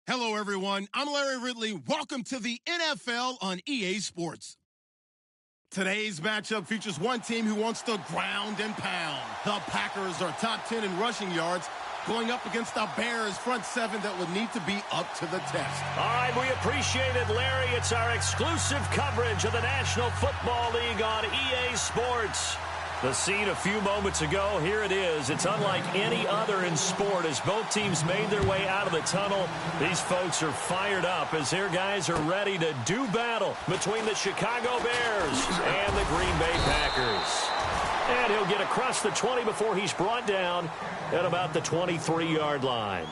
Hello, everyone. I'm Larry Ridley. Welcome to the NFL on EA Sports. Today's matchup features one team who wants to ground and pound. The Packers are top 10 in rushing yards, going up against the Bears front seven that would need to be up to the test. All right, we appreciate it, Larry. It's our exclusive coverage of the National Football League on EA Sports. The scene a few moments ago, here it is. It's unlike any other in sport as both teams made their way out of the tunnel. These folks are fired up as their guys are ready to do battle between the Chicago Bears and the Green Bay Packers. And he'll get across the 20 before he's brought down at about the 23-yard line.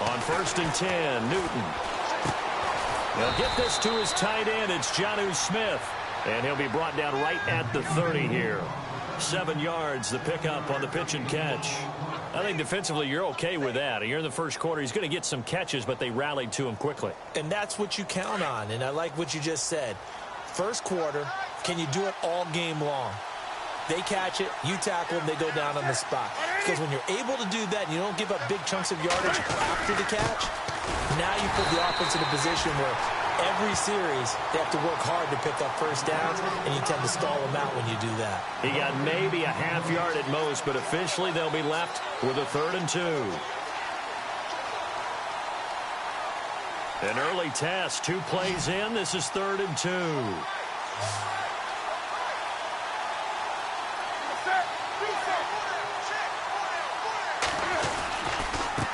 On 1st and 10, Newton. He'll get this to his tight end. It's Jonnu Smith. And he'll be brought down right at the 30 here. 7 yards, the pickup on the pitch and catch. I think defensively you're okay with that. You're in the first quarter. He's going to get some catches, but they rallied to him quickly. And that's what you count on. And I like what you just said. First quarter, can you do it all game long? They catch it, you tackle them, they go down on the spot. Because when you're able to do that and you don't give up big chunks of yardage after the catch, now you put the offense in a position where every series they have to work hard to pick up first downs, and you tend to stall them out when you do that. He got maybe a half yard at most, but officially they'll be left with a 3rd and 2. An early test, 2 plays in. This is 3rd and 2.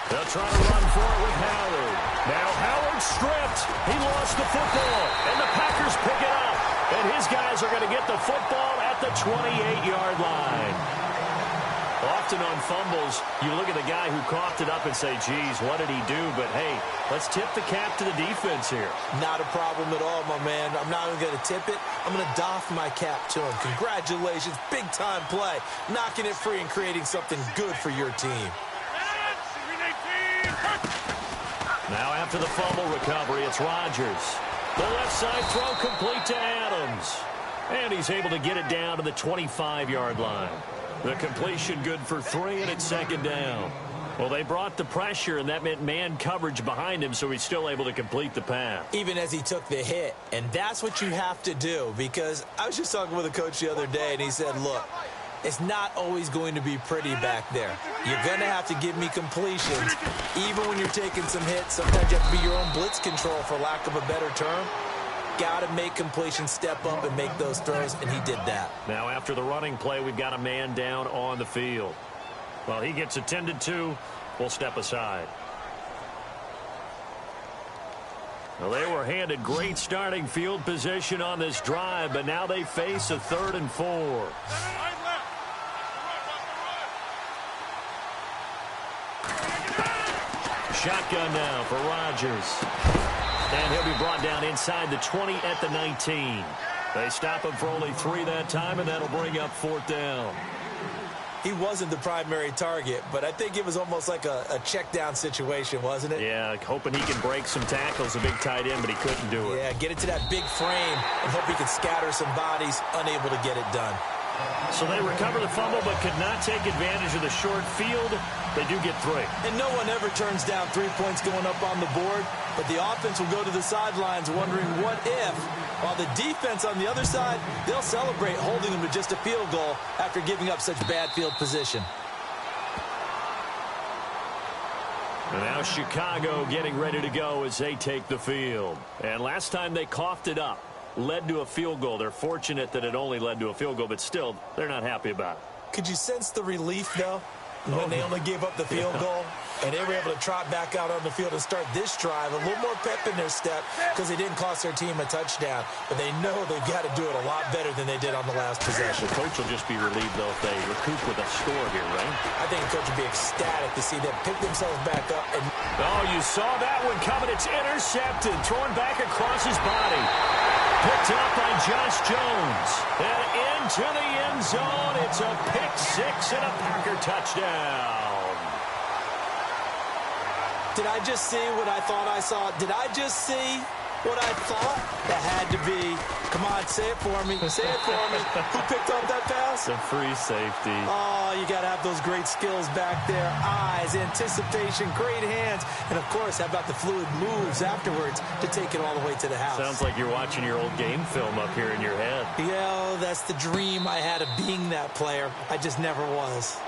They'll try to run for it with Howard. Now Howard stripped. He lost the football, and the Packers pick it up. And his guys are going to get the football at the 28-yard line. Often on fumbles, you look at the guy who coughed it up and say, geez, what did he do? But, hey, let's tip the cap to the defense here. Not a problem at all, my man. I'm not even going to tip it. I'm going to doff my cap to him. Congratulations. Big-time play. Knocking it free and creating something good for your team. Now after the fumble recovery, it's Rodgers. The left side throw complete to Adams. And he's able to get it down to the 25-yard line. The completion good for 3, and it's 2nd down. Well, they brought the pressure, and that meant man coverage behind him, so he's still able to complete the pass. Even as he took the hit. And that's what you have to do, because I was just talking with a coach the other day, and he said, look, it's not always going to be pretty back there. You're going to have to give me completions. Even when you're taking some hits, sometimes you have to be your own blitz control, for lack of a better term. Got to make completions, step up and make those throws, and he did that. Now after the running play, we've got a man down on the field. Well, he gets attended to. We'll step aside. Well, they were handed great starting field position on this drive, but now they face a 3rd and 4. Shotgun now for Rodgers. And he'll be brought down inside the 20 at the 19. They stop him for only 3 that time, and that'll bring up 4th down. He wasn't the primary target, but I think it was almost like a check down situation, wasn't it? Yeah, hoping he can break some tackles, a big tight end, but he couldn't do it. Yeah, get it to that big frame and hope he can scatter some bodies, unable to get it done. So they recover the fumble but could not take advantage of the short field. They do get 3. And no one ever turns down 3 points going up on the board, but the offense will go to the sidelines wondering what if, while the defense on the other side, they'll celebrate holding them to just a field goal after giving up such bad field position. And now Chicago getting ready to go as they take the field. And last time they coughed it up. Led to a field goal. They're fortunate that it only led to a field goal, but still, they're not happy about it. Could you sense the relief, though, when they only gave up the field goal? And they were able to trot back out on the field and start this drive. A little more pep in their step because they didn't cost their team a touchdown. But they know they've got to do it a lot better than they did on the last possession. The coach will just be relieved, though, if they recoup with a score here, right? I think the coach would be ecstatic to see them pick themselves back up. Oh, you saw that one coming. It's intercepted, thrown back across his body. Picked up by Josh Jones. And into the end zone. It's a pick six and a Packer touchdown. Did I just see what I thought I saw? Did I just see what I thought? That had to be. Come on, say it for me. Say it for me. Who picked up that pass? A free safety. Oh, you got to have those great skills back there. Eyes, anticipation, great hands. And, of course, how about the fluid moves afterwards to take it all the way to the house? Sounds like you're watching your old game film up here in your head. Yeah, that's the dream I had of being that player. I just never was.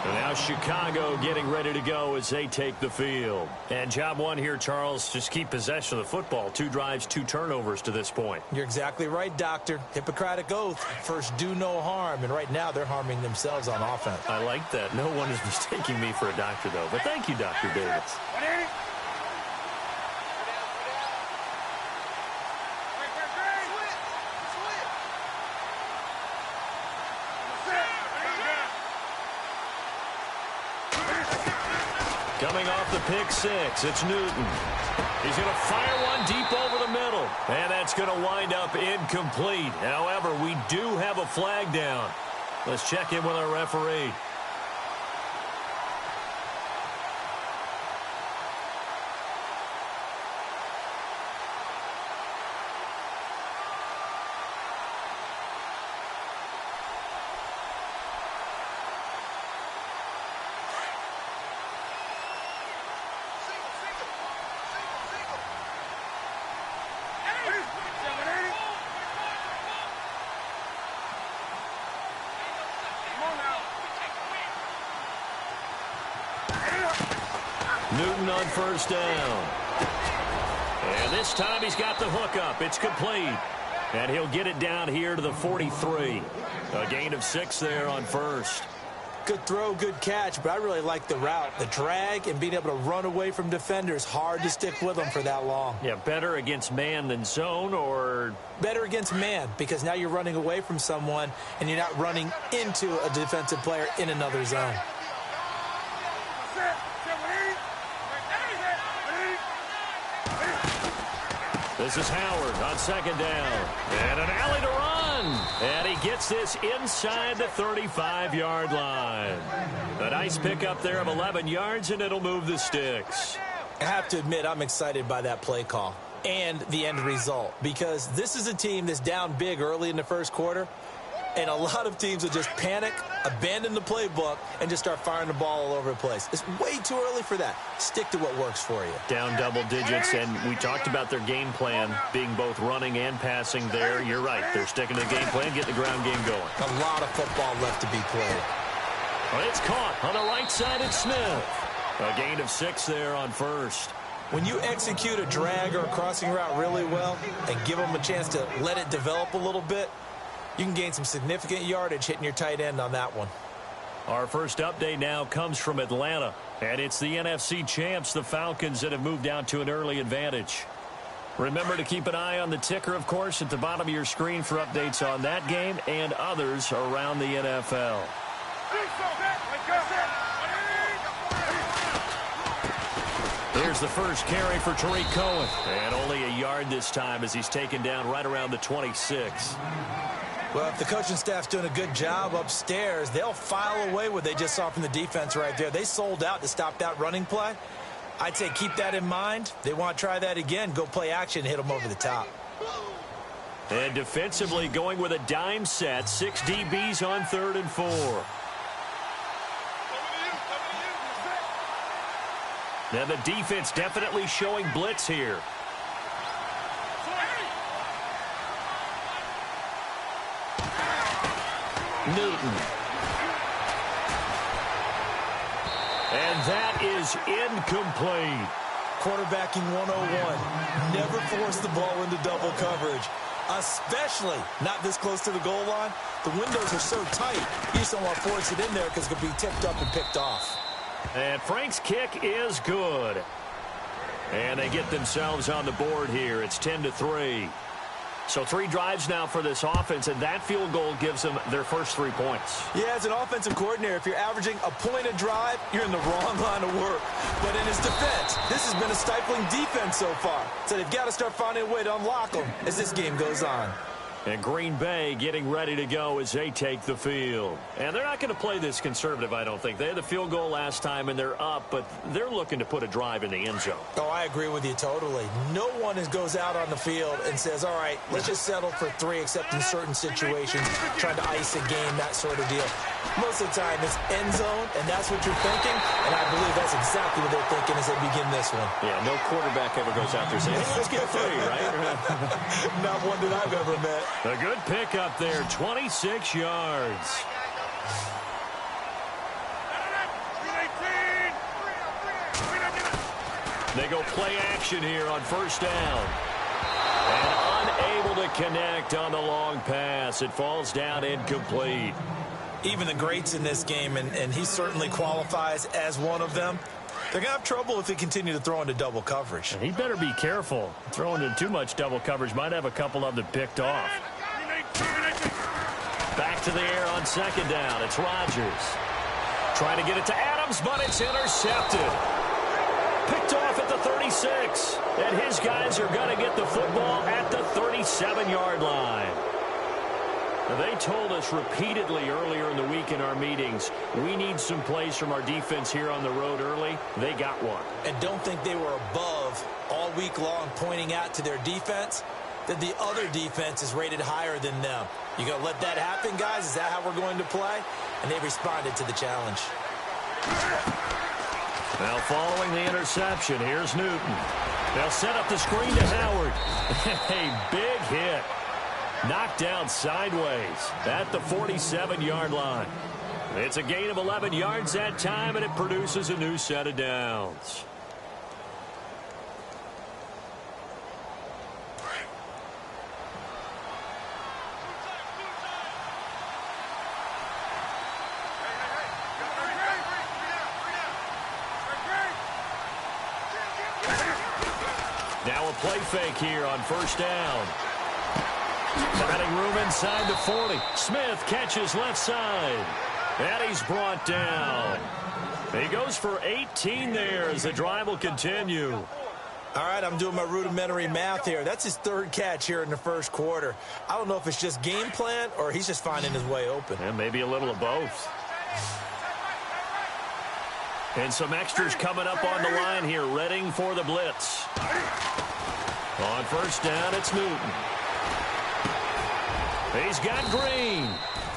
And now Chicago getting ready to go as they take the field. And job one here, Charles, just keep possession of the football. 2 drives, 2 turnovers to this point. You're exactly right, Doctor. Hippocratic oath. First, do no harm. And right now, they're harming themselves on offense. I like that. No one is mistaking me for a doctor, though. But thank you, Dr. Davis. Coming off the pick six, it's Newton. He's going to fire one deep over the middle. And that's going to wind up incomplete. However, we do have a flag down. Let's check in with our referee. Newton on first down. And this time he's got the hookup. It's complete. And he'll get it down here to the 43. A gain of 6 there on first. Good throw, good catch, but I really like the route. The drag and being able to run away from defenders. Hard to stick with them for that long. Yeah, better against man than zone, or? Better against man, because now you're running away from someone and you're not running into a defensive player in another zone. This is Howard on second down. And an alley to run. And he gets this inside the 35-yard line. A nice pickup there of 11 yards, and it'll move the sticks. I have to admit, I'm excited by that play call and the end result, because this is a team that's down big early in the first quarter, and a lot of teams will just panic, abandon the playbook, and just start firing the ball all over the place. It's way too early for that. Stick to what works for you. Down double digits, and we talked about their game plan being both running and passing there. You're right. They're sticking to the game plan, getting the ground game going. A lot of football left to be played. Well, it's caught on the right side at Smith. A gain of 6 there on first. When you execute a drag or a crossing route really well and give them a chance to let it develop a little bit, you can gain some significant yardage hitting your tight end on that one. Our first update now comes from Atlanta, and it's the NFC champs, the Falcons, that have moved out to an early advantage. Remember to keep an eye on the ticker, of course, at the bottom of your screen for updates on that game and others around the NFL. Here's the first carry for Tariq Cohen, and only a yard this time as he's taken down right around the 26. Well, if the coaching staff's doing a good job upstairs, they'll file away what they just saw from the defense right there. They sold out to stop that running play. I'd say keep that in mind. They want to try that again. Go play action, hit them over the top. And defensively going with a dime set. 6 DBs on 3rd and 4. Now the defense definitely showing blitz here. Newton. And that is incomplete. Quarterbacking 101. Never force the ball into double coverage, especially not this close to the goal line. The windows are so tight, you just don't want to force it in there because it could be tipped up and picked off. And Frank's kick is good. And they get themselves on the board here. It's 10-3. So 3 drives now for this offense, and that field goal gives them their first 3 points. Yeah, as an offensive coordinator, if you're averaging a point a drive, you're in the wrong line of work. But in his defense, this has been a stifling defense so far. So they've got to start finding a way to unlock them as this game goes on. And Green Bay getting ready to go as they take the field. And they're not going to play this conservative, I don't think. They had the field goal last time, and they're up, but they're looking to put a drive in the end zone. Oh, I agree with you totally. No one goes out on the field and says, all right, let's just settle for 3, except in certain situations, trying to ice a game, that sort of deal. Most of the time, it's end zone, and that's what you're thinking, and I believe that's exactly what they're thinking as they begin this one. Yeah, no quarterback ever goes out there saying, hey, let's get 3, right? Not one that I've ever met. A good pickup there, 26 yards. They go play action here on first down. And unable to connect on the long pass. It falls down incomplete. Even the greats in this game, and he certainly qualifies as one of them, they're going to have trouble if they continue to throw into double coverage. And he better be careful. Throwing into too much double coverage might have a couple of them picked off. Back to the air on second down. It's Rodgers. Trying to get it to Adams, but it's intercepted. Picked off at the 36. And his guys are going to get the football at the 37-yard line. Now, they told us repeatedly earlier in the week in our meetings, we need some plays from our defense here on the road early. They got one. And don't think they were above all week long pointing out to their defense that the other defense is rated higher than them. You going to let that happen, guys? Is that how we're going to play? And they responded to the challenge. Now, following the interception, here's Newton. They'll set up the screen to Howard. A big hit. Knocked down sideways at the 47-yard line. It's a gain of 11 yards that time, and it produces a new set of downs. Now a play fake here on first down. Finding room inside the 40. Smith catches left side. And he's brought down. He goes for 18 there as the drive will continue. All right, I'm doing my rudimentary math here. That's his 3rd catch here in the first quarter. I don't know if it's just game plan or he's just finding his way open. And maybe a little of both. And some extras coming up on the line here, readying for the blitz. On first down, it's Newton. He's got Green.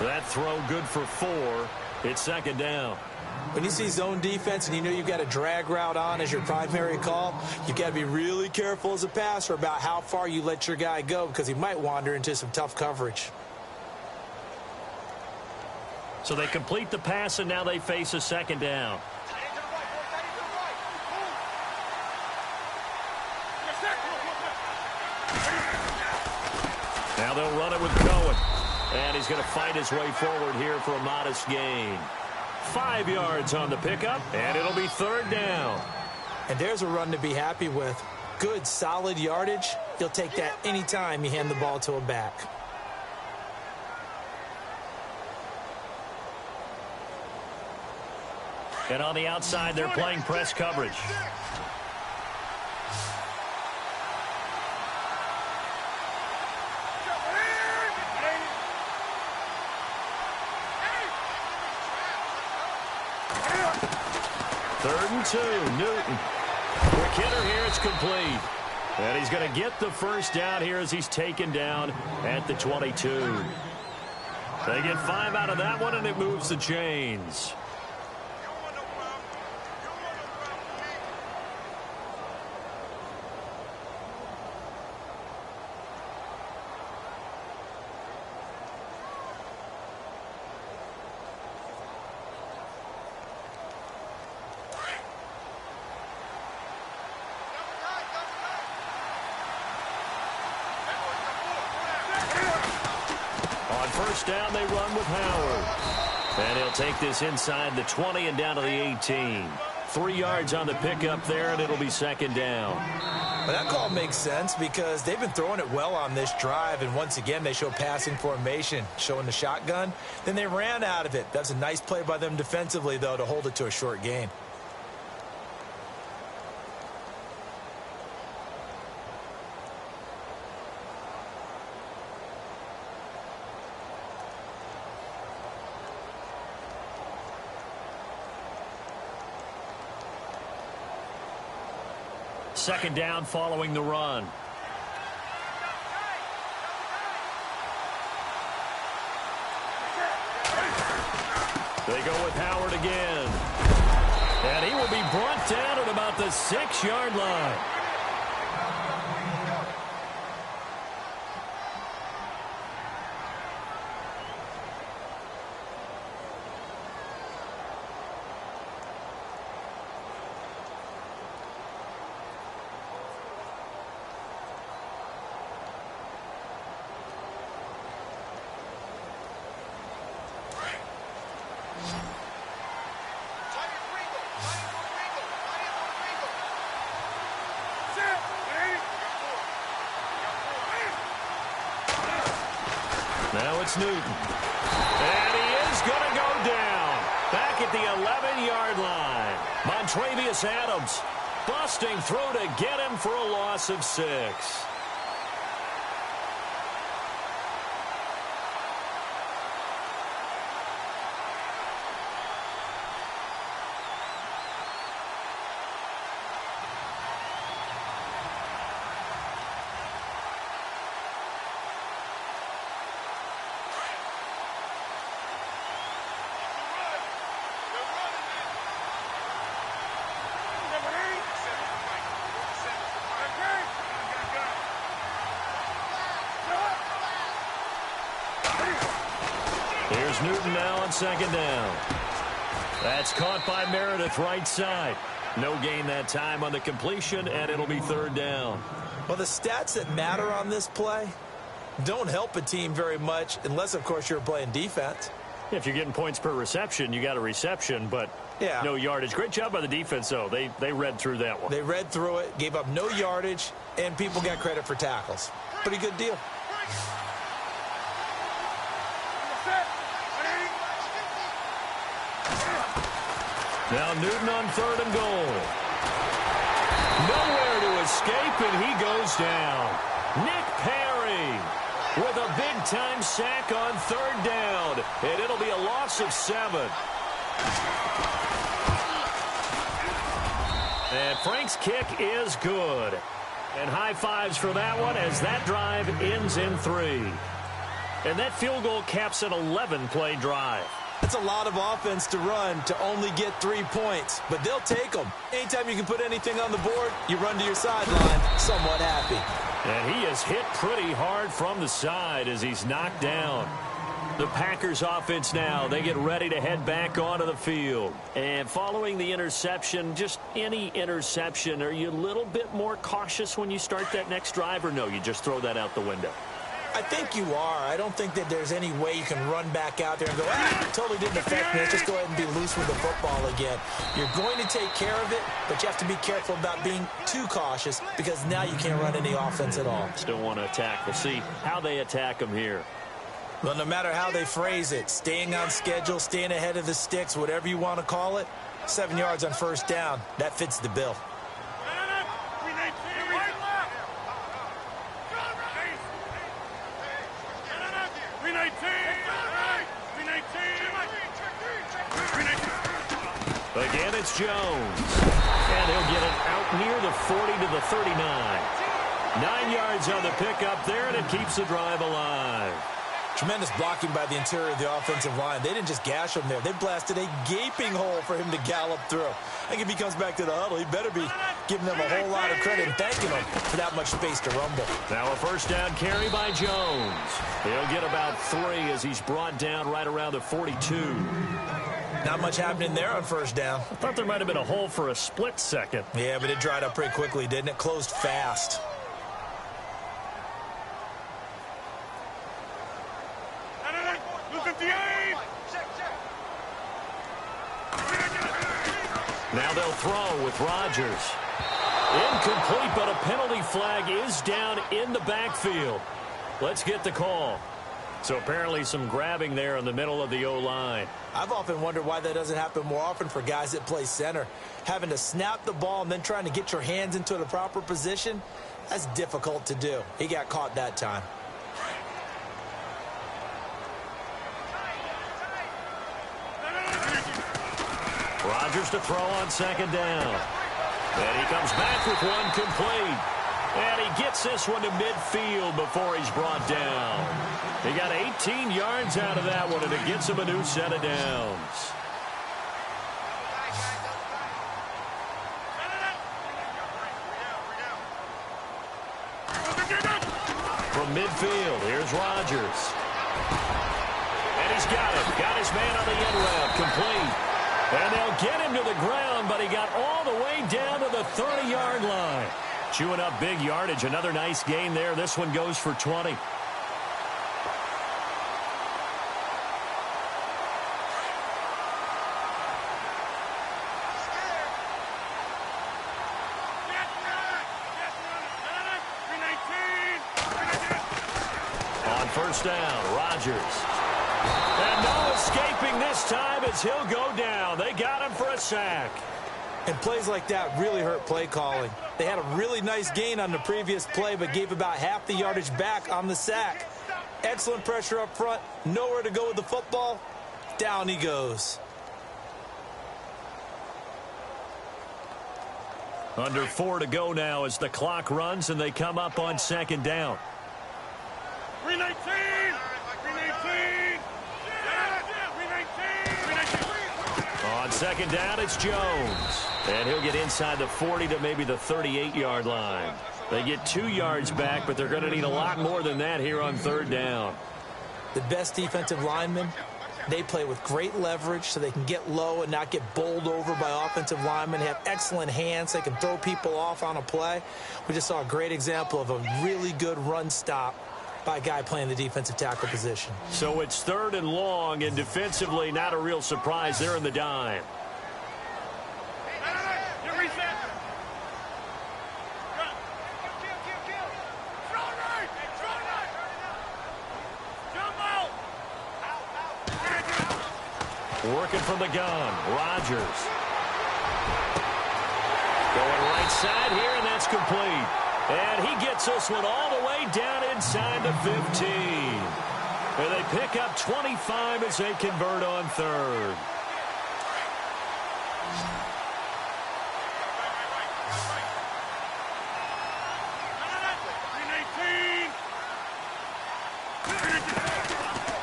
That throw good for 4. It's second down. When you see zone defense and you know you've got a drag route on as your primary call, you've got to be really careful as a passer about how far you let your guy go because he might wander into some tough coverage. So they complete the pass, and now they face a second down. Now they'll run it with Cohen. And he's going to fight his way forward here for a modest gain. 5 yards on the pickup, and it'll be third down. And there's a run to be happy with. Good, solid yardage. You'll take that anytime you hand the ball to a back. And on the outside, they're playing press coverage. Third and 2, Newton. Quick hitter here, it's complete. And he's going to get the first down here as he's taken down at the 22. They get 5 out of that one, and it moves the chains. First down, they run with Howard. And he'll take this inside the 20 and down to the 18. 3 yards on the pickup there, and it'll be second down. Well, that call makes sense because they've been throwing it well on this drive, and once again, they show passing formation, showing the shotgun. Then they ran out of it. That's a nice play by them defensively, though, to hold it to a short gain. Second down following the run. They go with Howard again. And he will be brought down at about the 6-yard line. Now it's Newton. And he is going to go down. Back at the 11-yard line. Montravius Adams busting through to get him for a loss of 6. Here's Newton now on second down. That's caught by Meredith right side. No gain that time on the completion, and it'll be third down. Well, the stats that matter on this play don't help a team very much unless, of course, you're playing defense. If you're getting points per reception, you got a reception, but no yardage. Great job by the defense, though. They read through that one. They read through it, gave up no yardage, and people got credit for tackles. Pretty good deal. Now Newton on third and goal. Nowhere to escape, and he goes down. Nick Perry with a big-time sack on third down, and it'll be a loss of 7. And Frank's kick is good. And high fives for that one as that drive ends in 3. And that field goal caps an 11-play drive. That's a lot of offense to run to only get 3 points, but they'll take them. Anytime you can put anything on the board, you run to your sideline somewhat happy. And he is hit pretty hard from the side as he's knocked down. The Packers offense now, they get ready to head back onto the field. And following the interception, just any interception, are you a little bit more cautious when you start that next drive, or no, you just throw that out the window? I think you are. I don't think that there's any way you can run back out there and go, it totally didn't affect me. Let's just go ahead and be loose with the football again. You're going to take care of it, but you have to be careful about being too cautious because now you can't run any offense at all. Still want to attack. We'll see how they attack them here. Well, no matter how they phrase it, staying on schedule, staying ahead of the sticks, whatever you want to call it, 7 yards on first down, that fits the bill. Again, it's Jones. And he'll get it out near the 40 to the 39. 9 yards on the pickup there, and it keeps the drive alive. Tremendous blocking by the interior of the offensive line. They didn't just gash him there. They blasted a gaping hole for him to gallop through. I think if he comes back to the huddle, he better be giving them a whole lot of credit and thanking them for that much space to rumble. Now a first down carry by Jones. He'll get about 3 as he's brought down right around the 42. Not much happening there on first down. I thought there might have been a hole for a split second. Yeah, but it dried up pretty quickly, didn't it? Closed fast. Now they'll throw with Rodgers. Incomplete, but a penalty flag is down in the backfield. Let's get the call. So apparently some grabbing there in the middle of the O-line. I've often wondered why that doesn't happen more often for guys that play center. Having to snap the ball and then trying to get your hands into the proper position, that's difficult to do. He got caught that time. Rodgers to throw on second down. And he comes back with one complete. And he gets this one to midfield before he's brought down. He got 18 yards out of that one, and it gets him a new set of downs. From midfield, here's Rodgers. And he's got it. Got his man on the end route, complete. And they'll get him to the ground, but he got all the way down to the 30-yard line. Chewing up big yardage. Another nice gain there. This one goes for 20. On first down, Rodgers. And no escaping this time as he'll go down. They got him for a sack. And plays like that really hurt play calling. They had a really nice gain on the previous play, but gave about half the yardage back on the sack. Excellent pressure up front. Nowhere to go with the football. Down he goes. Under 4 to go now as the clock runs and they come up on second down. 319! 319! 319! On second down, it's Jones. And he'll get inside the 40 to maybe the 38-yard line. They get 2 yards back, but they're going to need a lot more than that here on third down. The best defensive linemen, they play with great leverage so they can get low and not get bowled over by offensive linemen. They have excellent hands. They can throw people off on a play. We just saw a great example of a really good run stop by a guy playing the defensive tackle position. So it's third and long, and defensively not a real surprise. They're in the dime. Working from the gun, Rodgers. Going right side here, and that's complete. And he gets this one all the way down inside the 15. And they pick up 25 as they convert on third.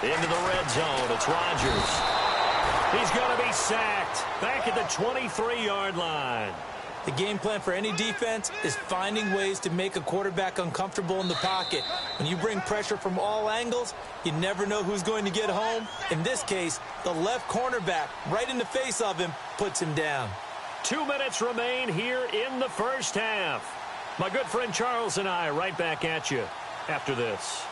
Into the red zone, it's Rodgers. He's going to be sacked back at the 23-yard line. The game plan for any defense is finding ways to make a quarterback uncomfortable in the pocket. When you bring pressure from all angles, you never know who's going to get home. In this case, the left cornerback, right in the face of him, puts him down. 2 minutes remain here in the first half. My good friend Charles and I right back at you after this.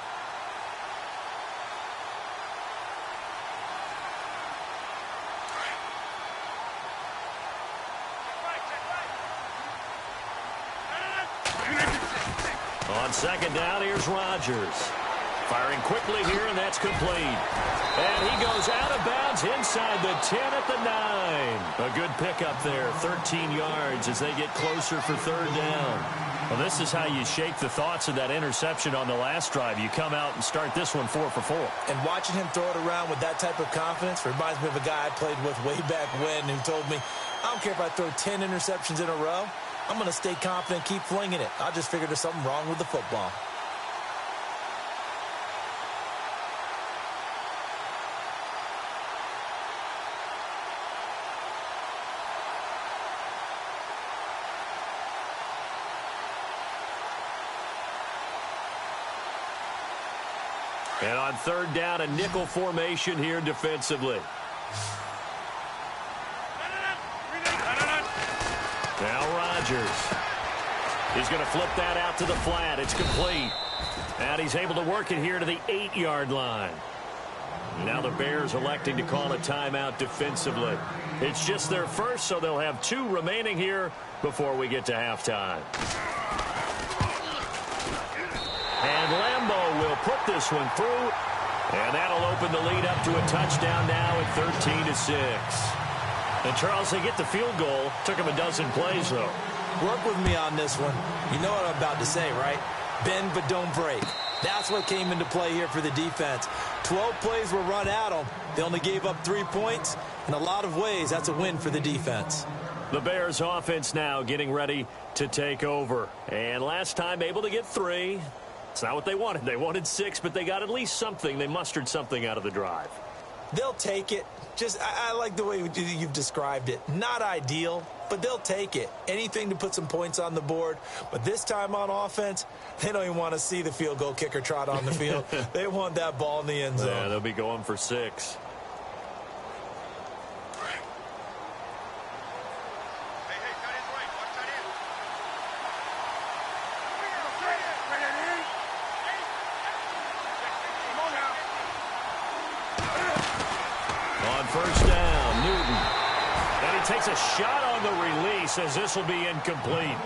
On second down, here's Rodgers. Firing quickly here, and that's complete. And he goes out of bounds inside the 10 at the 9. A good pickup there, 13 yards as they get closer for third down. Well, this is how you shake the thoughts of that interception on the last drive. You come out and start this one 4 for 4. And watching him throw it around with that type of confidence reminds me of a guy I played with way back when who told me, I don't care if I throw 10 interceptions in a row. I'm going to stay confident, keep flinging it. I just figured there's something wrong with the football. And on third down, a nickel formation here defensively. Now Rodgers. He's going to flip that out to the flat. It's complete. And he's able to work it here to the 8-yard line. Now the Bears electing to call a timeout defensively. It's just their first, so they'll have 2 remaining here before we get to halftime. And Lambeau will put this one through, and that'll open the lead up to a touchdown now at 13-6. And, Charles, they get the field goal. Took them a dozen plays, though. Work with me on this one. You know what I'm about to say, right? Bend but don't break. That's what came into play here for the defense. 12 plays were run at them. They only gave up 3 points. In a lot of ways, that's a win for the defense. The Bears offense now getting ready to take over. And last time able to get 3. It's not what they wanted. They wanted 6, but they got at least something. They mustered something out of the drive. They'll take it. I like the way you've described it. Not ideal, but they'll take it. Anything to put some points on the board. But this time on offense, they don't even want to see the field goal kicker trot on the field. They want that ball in the end zone. Yeah, they'll be going for 6. First down, Newton. And he takes a shot on the release as this will be incomplete.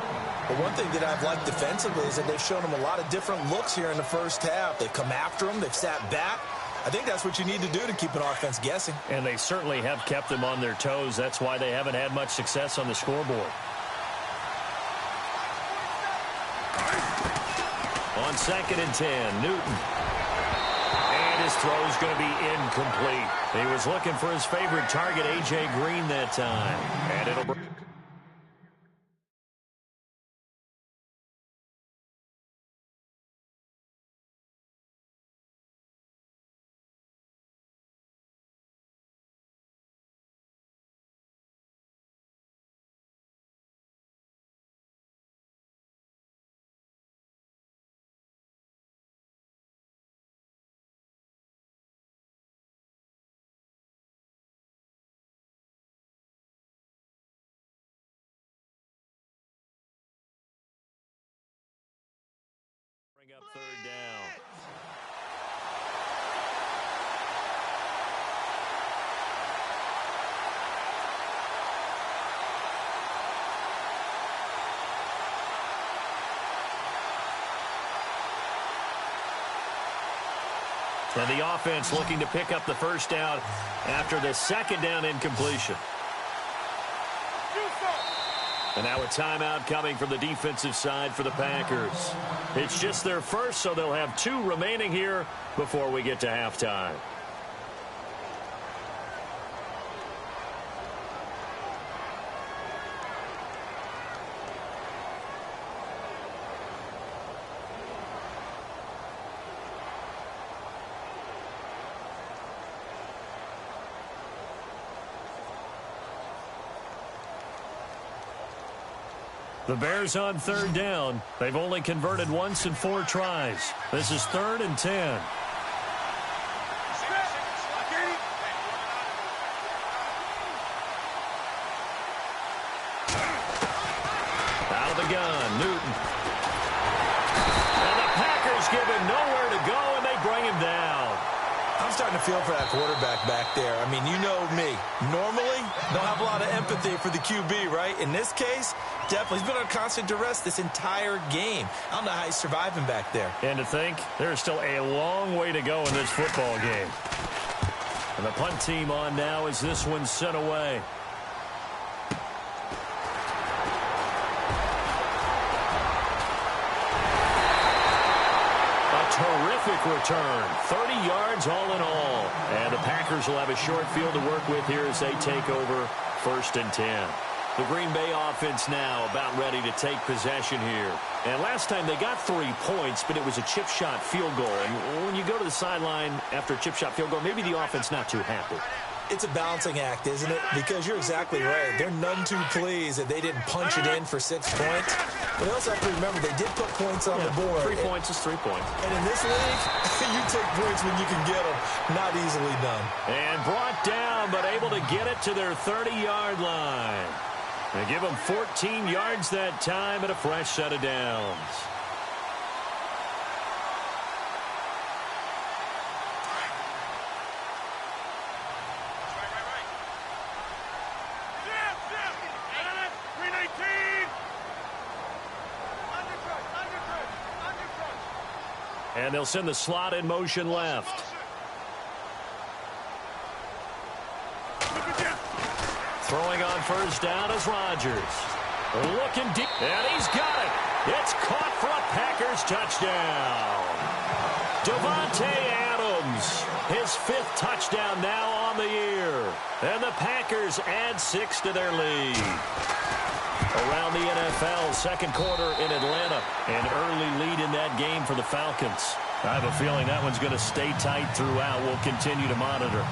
But one thing that I've liked defensively is that they've shown him a lot of different looks here in the first half. They've come after him. They've sat back. I think that's what you need to do to keep an offense guessing. And they certainly have kept them on their toes. That's why they haven't had much success on the scoreboard. On 2nd and 10, Newton. His throw is going to be incomplete. He was looking for his favorite target, A.J. Green, that time. And it'll... Bring up 3rd down. And the offense looking to pick up the first down after the 2nd down incompletion. And now a timeout coming from the defensive side for the Packers. It's just their first, so they'll have 2 remaining here before we get to halftime. The Bears on 3rd down. They've only converted once in 4 tries. This is 3rd and 10. Out of the gun, Newton. And the Packers give him nowhere to go, and they bring him down. I'm starting to feel for that quarterback back there. I mean, you know me. Normally, don't have a lot of empathy for the QB, right? In this case, definitely. He's been on constant duress this entire game. I don't know how he's surviving back there. And to think, there's still a long way to go in this football game. And the punt team on now as this one's sent away. Terrific return. 30 yards all in all. And the Packers will have a short field to work with here as they take over 1st and 10. The Green Bay offense now about ready to take possession here. And last time they got 3 points, but it was a chip shot field goal. And when you go to the sideline after a chip shot field goal, maybe the offense not too happy. It's a balancing act, isn't it? Because you're exactly right. They're none too pleased that they didn't punch it in for 6 points. But they also have to remember they did put points on the board. 3 points is 3 points. And in this league, you take points when you can get them. Not easily done. And brought down, but able to get it to their 30-yard line. They give them 14 yards that time and a fresh set of downs. And they'll send the slot in motion left. Throwing on first down is Rodgers. Looking deep, and he's got it. It's caught for a Packers touchdown. Davante Adams, his 5th touchdown now on the year. And the Packers add 6 to their lead. Around the NFL, second quarter in Atlanta. An early lead in that game for the Falcons. I have a feeling that one's going to stay tight throughout. We'll continue to monitor.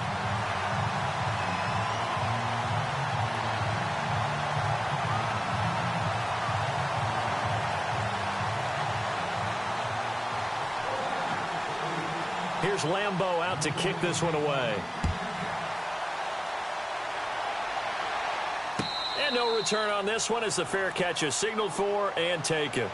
Here's Lambeau out to kick this one away. And no return on this one as the fair catch is signaled for and taken.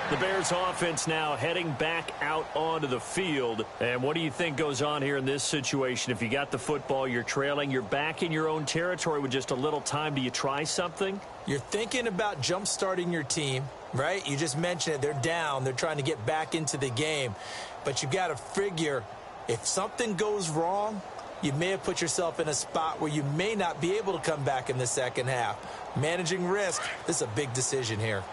The Bears offense now heading back out onto the field. And what do you think goes on here in this situation? If you got the football, you're trailing, you're back in your own territory with just a little time. Do you try something? You're thinking about jump-starting your team, right? You just mentioned it. They're down. They're trying to get back into the game. But you've got to figure if something goes wrong, you may have put yourself in a spot where you may not be able to come back in the second half. Managing risk, this is a big decision here.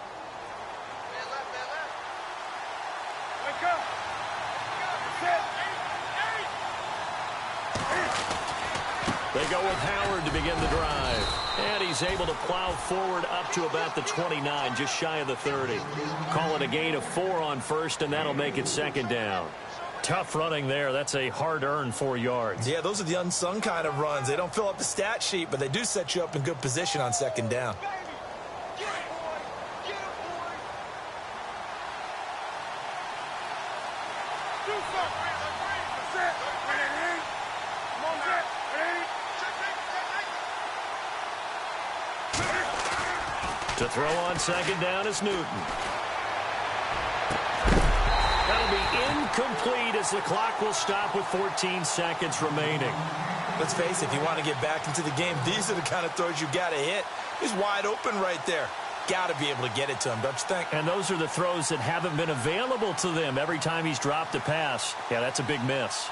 They go with Howard to begin the drive. And he's able to plow forward up to about the 29, just shy of the 30. Call it a gain of 4 on first, and that'll make it second down. Tough running there. That's a hard-earned 4 yards. Yeah, those are the unsung kind of runs. They don't fill up the stat sheet, but they do set you up in good position on second down. To throw on second down is Newton. That'll be incomplete as the clock will stop with 14 seconds remaining. Let's face it, if you want to get back into the game, these are the kind of throws you got to hit. He's wide open right there. Got to be able to get it to him, don't you think? And those are the throws that haven't been available to them every time he's dropped a pass. Yeah, that's a big miss.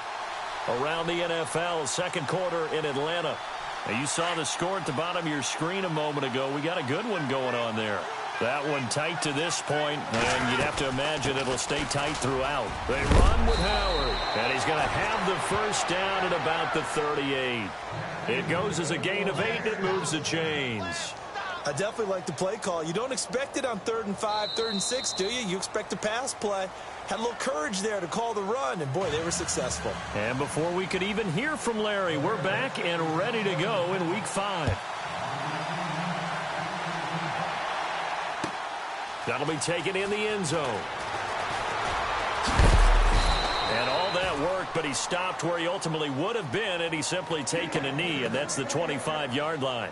Around the NFL, second quarter in Atlanta. Now, you saw the score at the bottom of your screen a moment ago. We got a good one going on there. That one tight to this point, and you'd have to imagine it'll stay tight throughout. They run with Howard, and he's going to have the first down at about the 38. It goes as a gain of 8, and it moves the chains. I definitely like the play call. You don't expect it on 3rd and 5, 3rd and 6, do you? You expect a pass play. Had a little courage there to call the run, and, boy, they were successful. And before we could even hear from Larry, we're back and ready to go in Week 5. That'll be taken in the end zone. And all that worked, but he stopped where he ultimately would have been, and he's simply taken a knee, and that's the 25-yard line.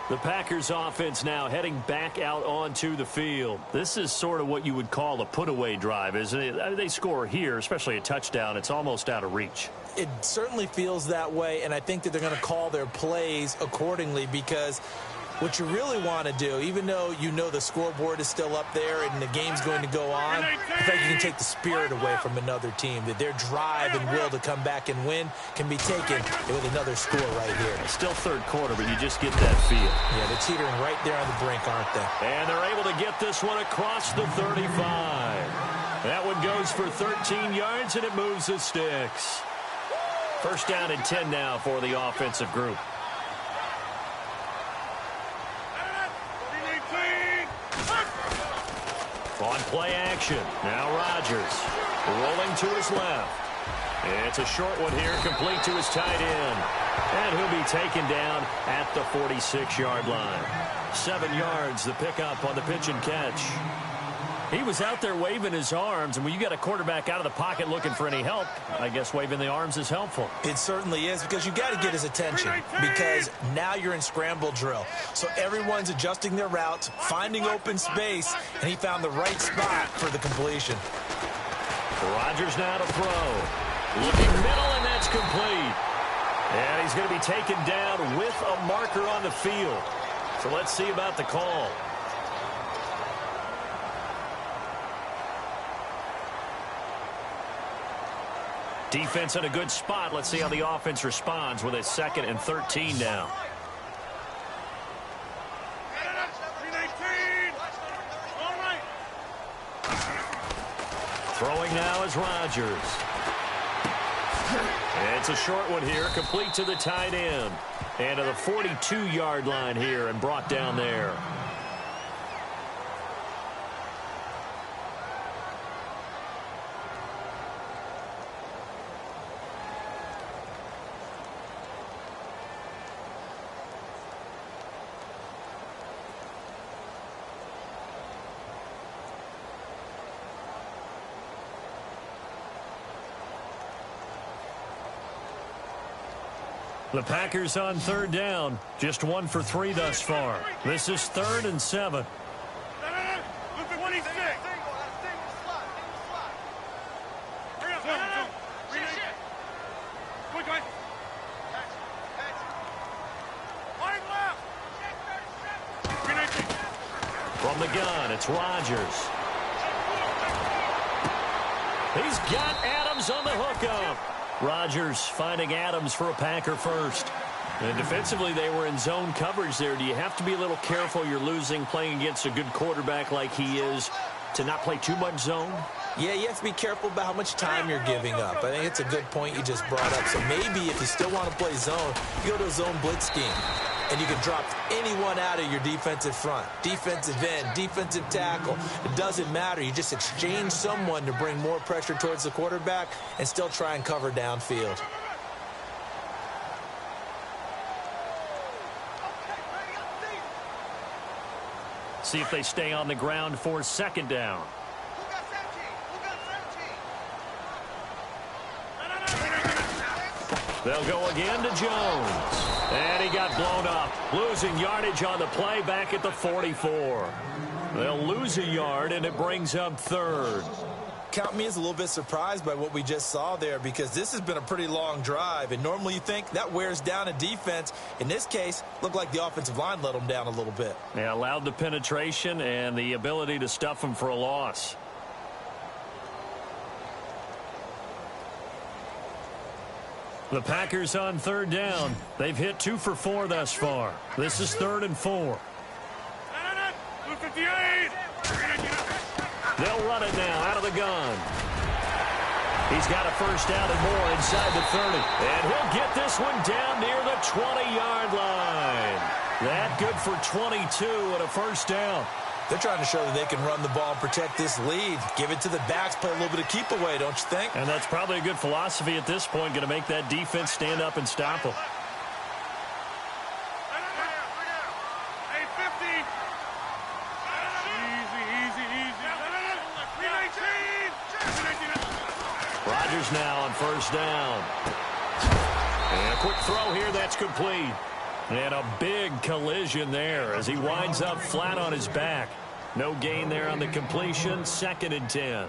The Packers offense now heading back out onto the field. This is sort of what you would call a put-away drive, isn't it? I mean, they score here, especially a touchdown. It's almost out of reach. It certainly feels that way, and I think that they're going to call their plays accordingly because what you really want to do, even though you know the scoreboard is still up there and the game's going to go on, I think you can take the spirit away from another team, that their drive and will to come back and win can be taken with another score right here. It's still third quarter, but you just get that feel. Yeah, they're teetering right there on the brink, aren't they? And they're able to get this one across the 35. That one goes for 13 yards, and it moves the sticks. First down and 10 now for the offensive group. On play action. Now Rodgers rolling to his left. It's a short one here, complete to his tight end. And he'll be taken down at the 46-yard line. 7 yards, the pickup on the pitch and catch. He was out there waving his arms, and when you got a quarterback out of the pocket looking for any help, I guess waving the arms is helpful. It certainly is, because you got to get his attention, because now you're in scramble drill. So everyone's adjusting their routes, finding open space, and he found the right spot for the completion. Rodgers now to throw. Looking middle, and that's complete. And he's going to be taken down with a marker on the field. So let's see about the call. Defense in a good spot. Let's see how the offense responds with a 2nd and 13 now. Throwing now is Rodgers. And it's a short one here, complete to the tight end. And to the 42-yard line here and brought down there. The Packers on 3rd down. Just 1 for 3 thus far. This is 3rd and 7. From the gun, it's Rodgers. He's got Adams on the hookup. Rodgers finding Adams for a Packer first. And defensively, they were in zone coverage there. Do you have to be a little careful? You're losing playing against a good quarterback like he is to not play too much zone? Yeah, you have to be careful about how much time you're giving up. I think it's a good point you just brought up. So maybe if you still want to play zone, you go to a zone blitz scheme. And you can drop anyone out of your defensive front. Defensive end, defensive tackle. It doesn't matter. You just exchange someone to bring more pressure towards the quarterback and still try and cover downfield. See if they stay on the ground for 2nd down. They'll go again to Jones. And he got blown up. Losing yardage on the play back at the 44. They'll lose a yard, and it brings up 3rd. Count me as a little bit surprised by what we just saw there, because this has been a pretty long drive, and normally you think that wears down a defense. In this case, looked like the offensive line let them down a little bit. Yeah, allowed the penetration and the ability to stuff them for a loss. The Packers on 3rd down. They've hit 2 for 4 thus far. This is 3rd and 4. They'll run it now out of the gun. He's got a first down and more inside the 30. And he'll get this one down near the 20-yard line. That good for 22 and a first down. They're trying to show that they can run the ball and protect this lead. Give it to the backs, play a little bit of keep away, don't you think? And that's probably a good philosophy at this point, going to make that defense stand up and stop them. Rodgers now on first down. And a quick throw here, that's complete. And a big collision there as he winds up flat on his back. No gain there on the completion. 2nd and 10.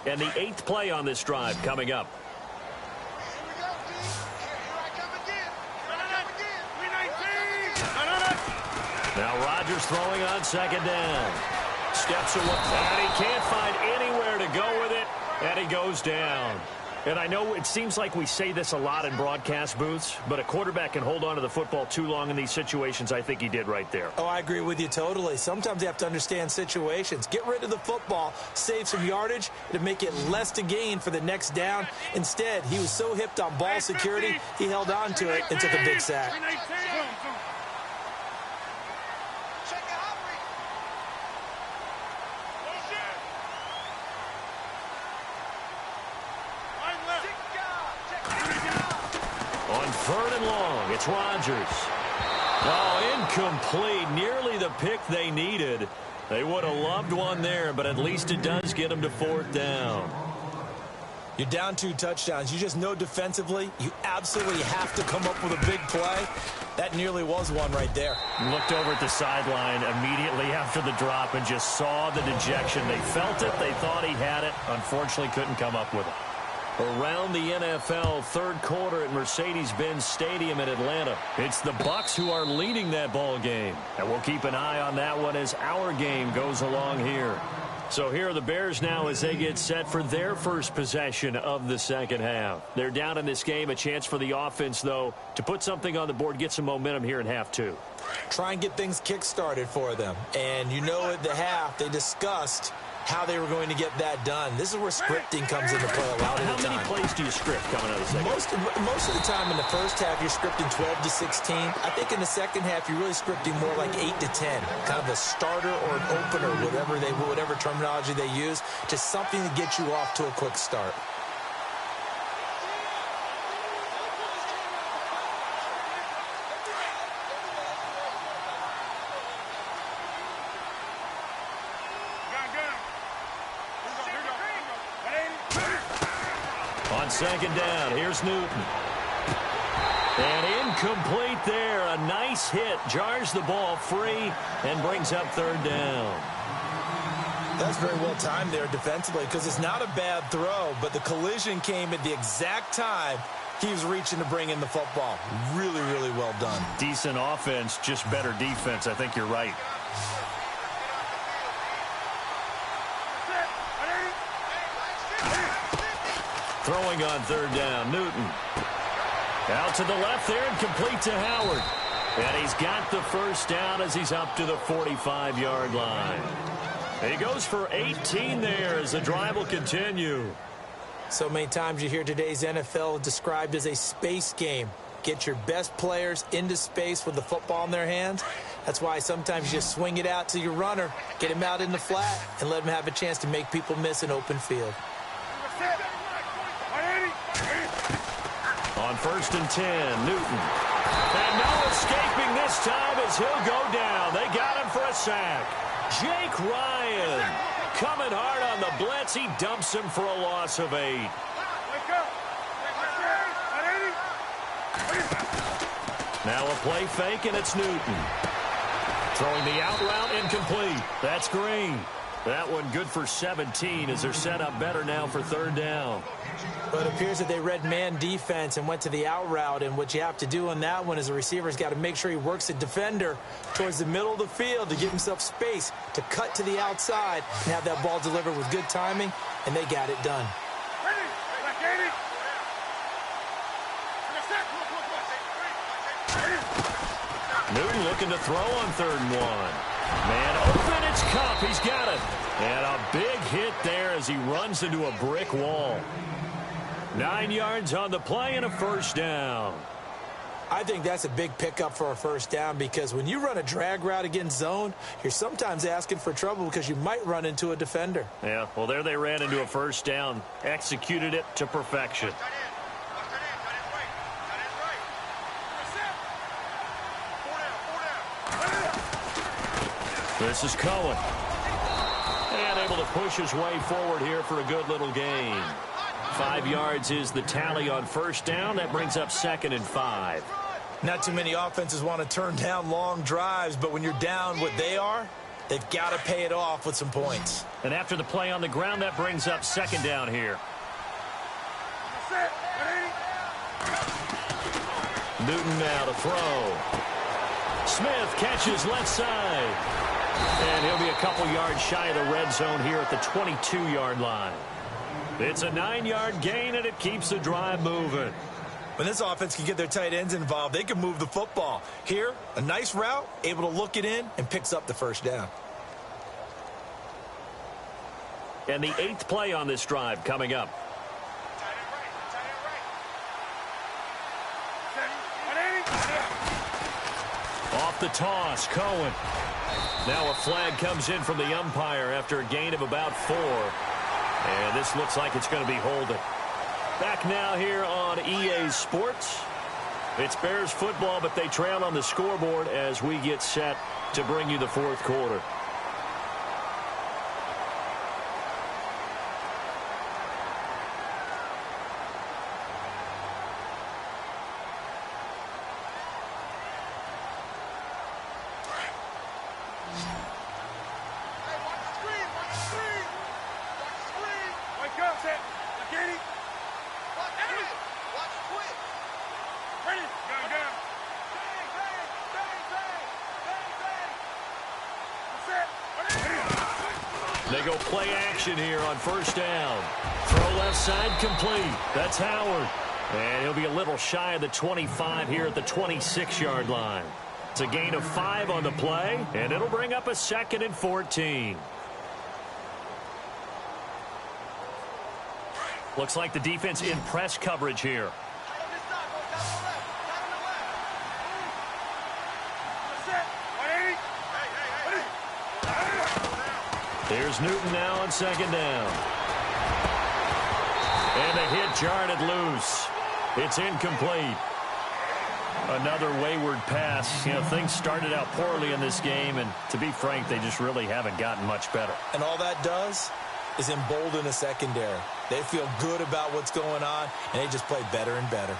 And the 8th play on this drive coming up. Now Rodgers throwing on 2nd down. Steps away, and he can't find anywhere to go with it, and he goes down. And I know it seems like we say this a lot in broadcast booths, but a quarterback can hold on to the football too long in these situations. I think he did right there. Oh, I agree with you totally. Sometimes you have to understand situations. Get rid of the football, save some yardage to make it less to gain for the next down. Instead, he was so hipped on ball security, he held on to it and took a big sack. On 3rd and long, it's Rodgers. Oh, incomplete. Nearly the pick they needed. They would have loved one there, but at least it does get them to 4th down. You're down 2 touchdowns. You just know defensively you absolutely have to come up with a big play. That nearly was one right there. Looked over at the sideline immediately after the drop and just saw the dejection. They felt it. They thought he had it. Unfortunately, couldn't come up with it. Around the NFL, third quarter at Mercedes-Benz Stadium in Atlanta. It's the Bucs who are leading that ball game. And we'll keep an eye on that one as our game goes along here. So here are the Bears now as they get set for their first possession of the second half. They're down in this game. A chance for the offense, though, to put something on the board, get some momentum here in half two. Try and get things kick-started for them. And you know at the half they discussed how they were going to get that done. This is where scripting comes into play a lot of the time. How many plays do you script coming out of the second half? Most of the time in the first half, you're scripting 12 to 16. I think in the second half, you're really scripting more like 8 to 10. Kind of a starter or an opener, whatever terminology they use, just something to get you off to a quick start. On second down, here's Newton. And incomplete there. A nice hit. Jars the ball free and brings up third down. That's very well timed there defensively because it's not a bad throw, but the collision came at the exact time he was reaching to bring in the football. Really, really well done. Decent offense, just better defense. I think you're right. Throwing on third down, Newton. Out to the left there and complete to Howard. And he's got the first down as he's up to the 45-yard line. He goes for 18 there as the drive will continue. So many times you hear today's NFL described as a space game. Get your best players into space with the football in their hands. That's why sometimes you just swing it out to your runner, get him out in the flat, and let him have a chance to make people miss an open field. On first and 10, Newton. And no escaping this time as he'll go down. They got him for a sack. Jake Ryan coming hard on the blitz. He dumps him for a loss of 8. Now a play fake, and it's Newton. Throwing the out route, incomplete. That's Green. That one good for 17 as they're set up better now for third down. But it appears that they read man defense and went to the out route, and what you have to do on that one is the receiver's got to make sure he works the defender towards the middle of the field to give himself space to cut to the outside and have that ball delivered with good timing, and they got it done. Newton looking to throw on third and 1. Man open, it's Kupp. He's got it. And a big hit there as he runs into a brick wall. 9 yards on the play and a first down. I think that's a big pickup for a first down because when you run a drag route against zone, you're sometimes asking for trouble because you might run into a defender. Yeah, well, there they ran into a first down. Executed it to perfection. This is Cohen. And able to push his way forward here for a good little gain. 5 yards is the tally on first down. That brings up second and 5. Not too many offenses want to turn down long drives, but when you're down what they are, they've got to pay it off with some points. And after the play on the ground, that brings up second down here. Newton now to throw. Smith catches left side. And he'll be a couple yards shy of the red zone here at the 22-yard line. It's a 9-yard gain, and it keeps the drive moving. When this offense can get their tight ends involved, they can move the football. Here, a nice route, able to look it in, and picks up the first down. And the 8th play on this drive coming up. Off the toss, Cohen. Now a flag comes in from the umpire after a gain of about 4. And this looks like it's going to be holding. Back now here on EA Sports. It's Bears football, but they trail on the scoreboard as we get set to bring you the fourth quarter. go play action here on first down. Throw left side complete. That's Howard. And he'll be a little shy of the 25 here at the 26-yard line. It's a gain of 5 on the play, and it'll bring up a 2nd and 14. Looks like the defense in press coverage here. Here's Newton now on 2nd down. And the hit jarred it loose. It's incomplete. Another wayward pass. You know, things started out poorly in this game, and to be frank, they just really haven't gotten much better. And all that does is embolden a secondary. They feel good about what's going on, and they just play better and better.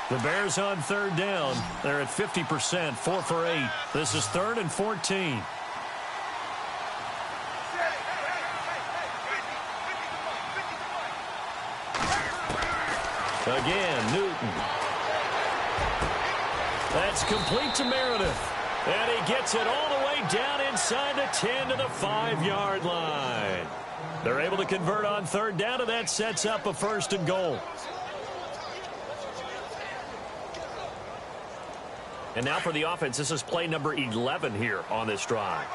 The Bears on 3rd down. They're at 50%, 4 for 8. This is 3rd and 14. Again, Newton. That's complete to Meredith. And he gets it all the way down inside the 10 to the 5-yard line. They're able to convert on 3rd down, and that sets up a 1st and goal. And now for the offense, this is play number 11 here on this drive.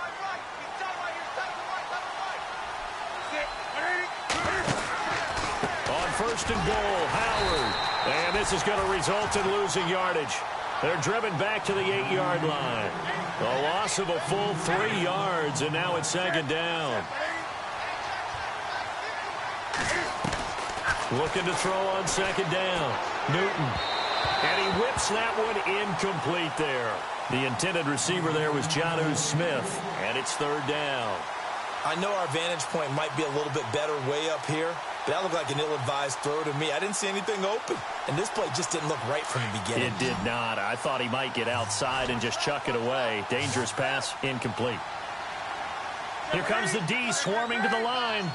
On 1st and goal, Howard. And this is going to result in losing yardage. They're driven back to the 8-yard line. A loss of a full 3 yards, and now it's 2nd down. Looking to throw on 2nd down. Newton. And he whips that one incomplete there. The intended receiver there was Jonnu Smith, and it's 3rd down. I know our vantage point might be a little bit better way up here, but that looked like an ill-advised throw to me. I didn't see anything open, and this play just didn't look right from the beginning. It did not. I thought he might get outside and just chuck it away. Dangerous pass, incomplete. Here comes the D swarming to the line.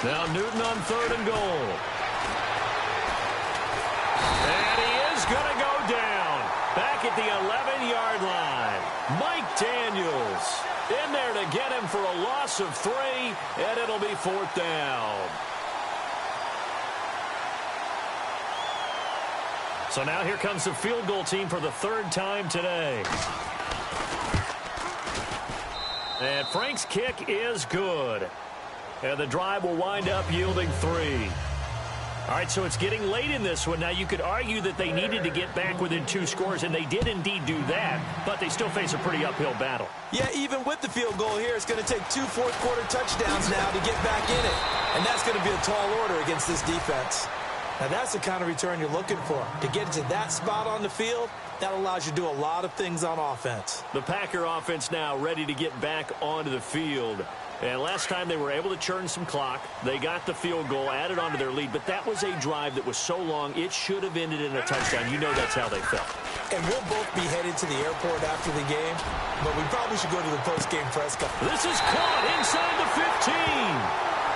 Now Newton on 3rd and goal. And he is going to go down. Back at the 11-yard line. Mike Daniels in there to get him for a loss of 3, and it'll be 4th down. So now here comes the field goal team for the 3rd time today. And Frank's kick is good. And the drive will wind up yielding 3. All right, so it's getting late in this one. Now, you could argue that they needed to get back within 2 scores, and they did indeed do that, but they still face a pretty uphill battle. Yeah, even with the field goal here, it's going to take 2 fourth-quarter touchdowns now to get back in it. And that's going to be a tall order against this defense. Now, that's the kind of return you're looking for. To get to that spot on the field, that allows you to do a lot of things on offense. The Packer offense now ready to get back onto the field. And last time they were able to churn some clock. They got the field goal, added onto their lead. But that was a drive that was so long, it should have ended in a touchdown. You know that's how they felt. And we'll both be headed to the airport after the game. But we probably should go to the post-game press conference. This is caught inside the 15.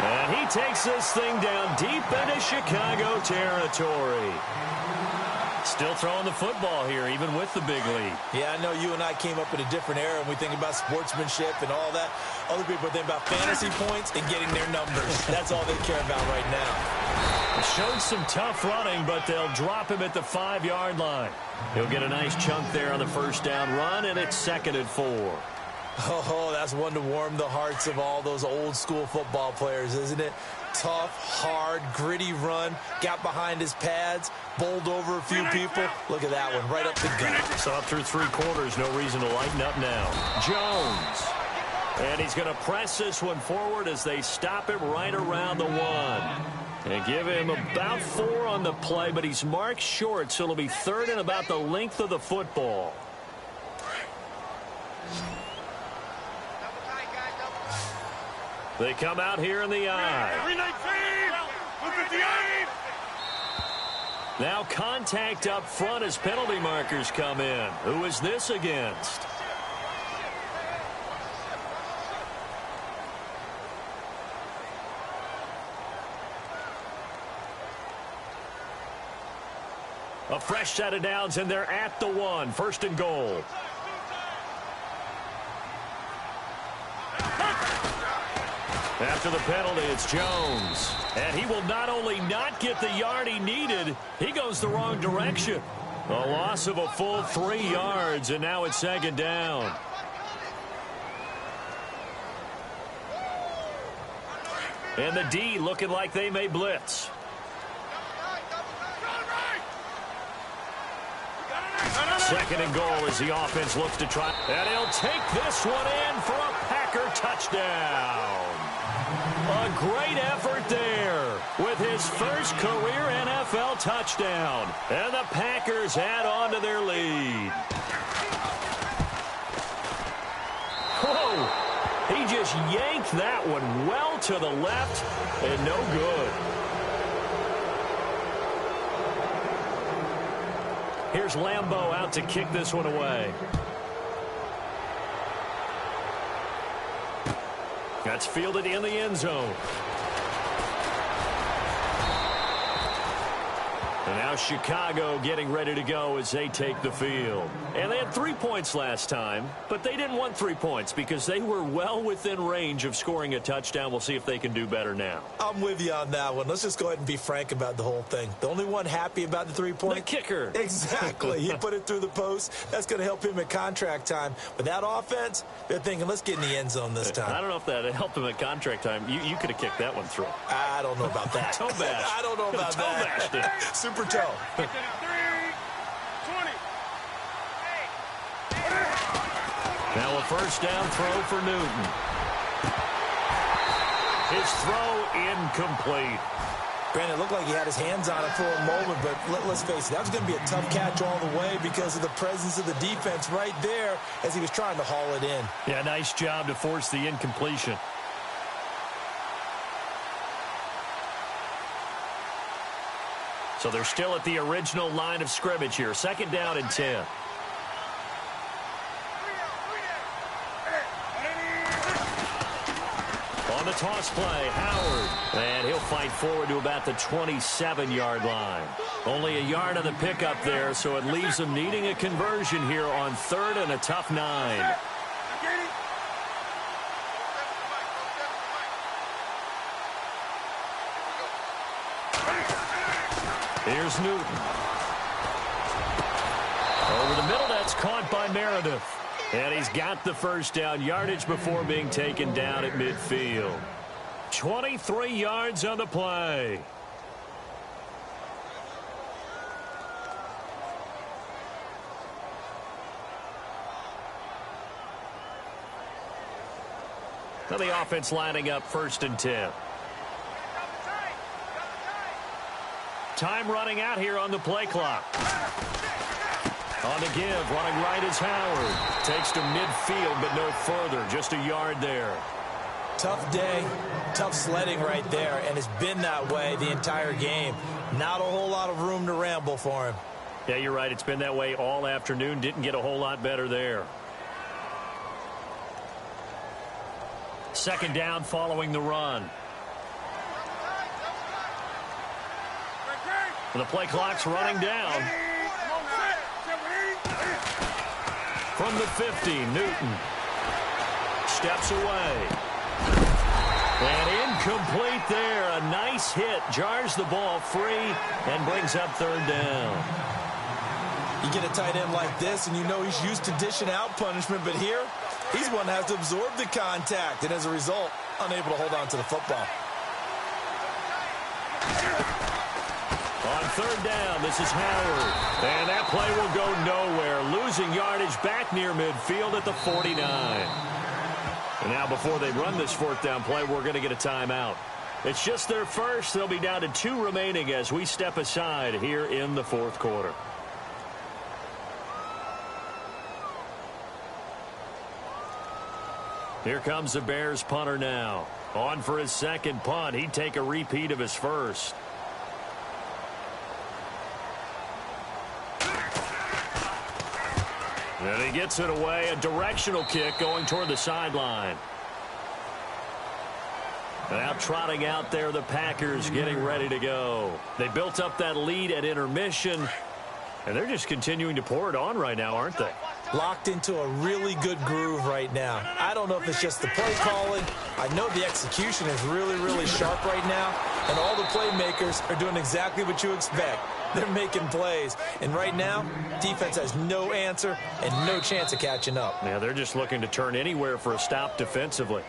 And he takes this thing down deep into Chicago territory. Still throwing the football here, even with the big lead. Yeah, I know you and I came up in a different era, and we think about sportsmanship and all that. Other people think about fantasy points and getting their numbers. That's all they care about right now. Showed some tough running, but they'll drop him at the 5-yard line. He'll get a nice chunk there on the 1st down run, and it's 2nd and 4. Oh, that's one to warm the hearts of all those old-school football players, isn't it? Tough, hard, gritty run, got behind his pads, bowled over a few people. Look at that one, right up the gut. So up through 3 quarters, no reason to lighten up now. Jones. And he's going to press this one forward as they stop him right around the 1. And give him about 4 on the play, but he's marked short, so it'll be 3rd and about the length of the football. They come out here in the eye. Now contact up front as penalty markers come in. Who is this against? A fresh set of downs, and they're at the 1. First and goal. After the penalty, it's Jones. And he will not only not get the yard he needed, he goes the wrong direction. A loss of a full 3 yards, and now it's second down. And the D looking like they may blitz. Second and goal as the offense looks to try. And he'll take this one in for a Packer touchdown. A great effort there with his first career NFL touchdown. And the Packers add on to their lead. Whoa! He just yanked that one well to the left and no good. Here's Lambeau out to kick this one away. That's fielded in the end zone. And now Chicago getting ready to go as they take the field. And they had 3 points last time, but they didn't want 3 points because they were well within range of scoring a touchdown. We'll see if they can do better now. I'm with you on that one. Let's just go ahead and be frank about the whole thing. The only one happy about the 3-point? The kicker. Exactly. He put it through the post. That's going to help him at contract time. But that offense, they're thinking, let's get in the end zone this time. I don't know if that helped him at contract time. You could have kicked that one through. I don't know about that. Toe bash. I don't know about toe that. bashed it. Super toe. Now a first down throw for Newton. His throw incomplete. Granted, it looked like he had his hands on it for a moment, but let's face it, that was going to be a tough catch all the way because of the presence of the defense right there as he was trying to haul it in. Yeah, nice job to force the incompletion. So they're still at the original line of scrimmage here. Second down and 10. On the toss play, Howard. And he'll fight forward to about the 27-yard line. Only a yard on the pickup there, so it leaves them needing a conversion here on third and a tough 9. Here's Newton. Over the middle, that's caught by Meredith. And he's got the first down yardage before being taken down at midfield. 23 yards on the play. Now the offense lining up first and 10. Time running out here on the play clock. On the give, running right is Howard. Takes to midfield, but no further. Just a yard there. Tough day, tough sledding right there, and it's been that way the entire game. Not a whole lot of room to ramble for him. Yeah, you're right. It's been that way all afternoon. Didn't get a whole lot better there. Second down following the run. And the play clock's running down. From the 50, Newton steps away. And incomplete there. A nice hit. Jars the ball free and brings up third down. You get a tight end like this, and you know he's used to dishing out punishment, but here, he's one that has to absorb the contact, and as a result, unable to hold on to the football. On third down, this is Howard. And that play will go nowhere. Losing yardage back near midfield at the 49. And now before they run this fourth down play, we're going to get a timeout. It's just their first. They'll be down to 2 remaining as we step aside here in the fourth quarter. Here comes the Bears punter now. On for his second punt. He'd take a repeat of his first. And he gets it away. A directional kick going toward the sideline. Now trotting out there, the Packers getting ready to go. They built up that lead at intermission. And they're just continuing to pour it on right now, aren't they? Locked into a really good groove right now. I don't know if it's just the play calling. I know the execution is really, really sharp right now. And all the playmakers are doing exactly what you expect. They're making plays. And right now, defense has no answer and no chance of catching up. Yeah, they're just looking to turn anywhere for a stop defensively.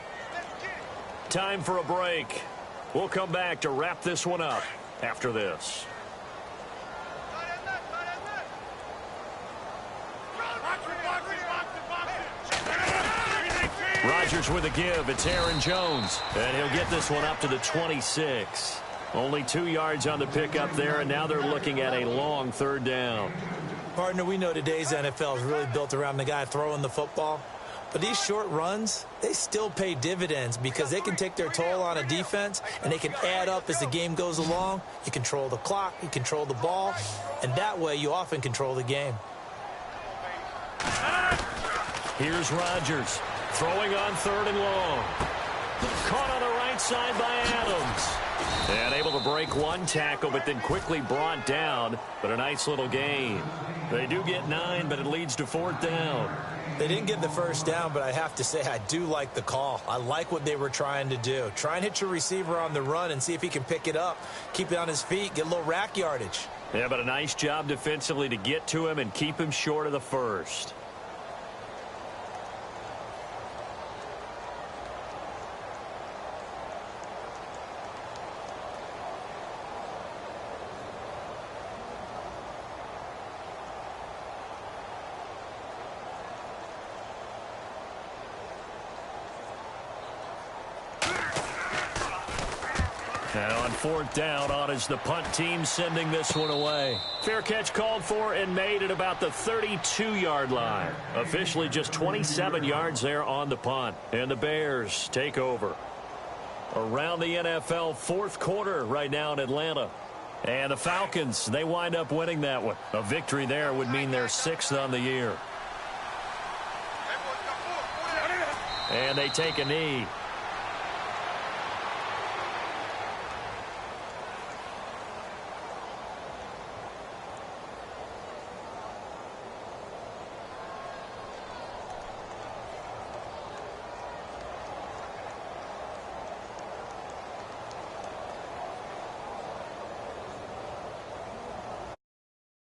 Time for a break. We'll come back to wrap this one up after this. Rodgers with a give. It's Aaron Jones. And he'll get this one up to the 26. Only 2 yards on the pickup there, and now they're looking at a long third down. Partner, we know today's NFL is really built around the guy throwing the football. But these short runs, they still pay dividends because they can take their toll on a defense, and they can add up as the game goes along. You control the clock, you control the ball, and that way you often control the game. Here's Rodgers. Throwing on third and long. Caught on the right side by Adams. And able to break one tackle, but then quickly brought down. But a nice little gain. They do get 9, but it leads to fourth down. They didn't get the first down, but I have to say I do like the call. I like what they were trying to do. Try and hit your receiver on the run and see if he can pick it up. Keep it on his feet, get a little rack yardage. Yeah, but a nice job defensively to get to him and keep him short of the first. And on fourth down, on is the punt team sending this one away. Fair catch called for and made at about the 32-yard line. Officially just 27 yards there on the punt. And the Bears take over. Around the NFL fourth quarter right now in Atlanta. And the Falcons, they wind up winning that one. A victory there would mean they're 6th on the year. And they take a knee.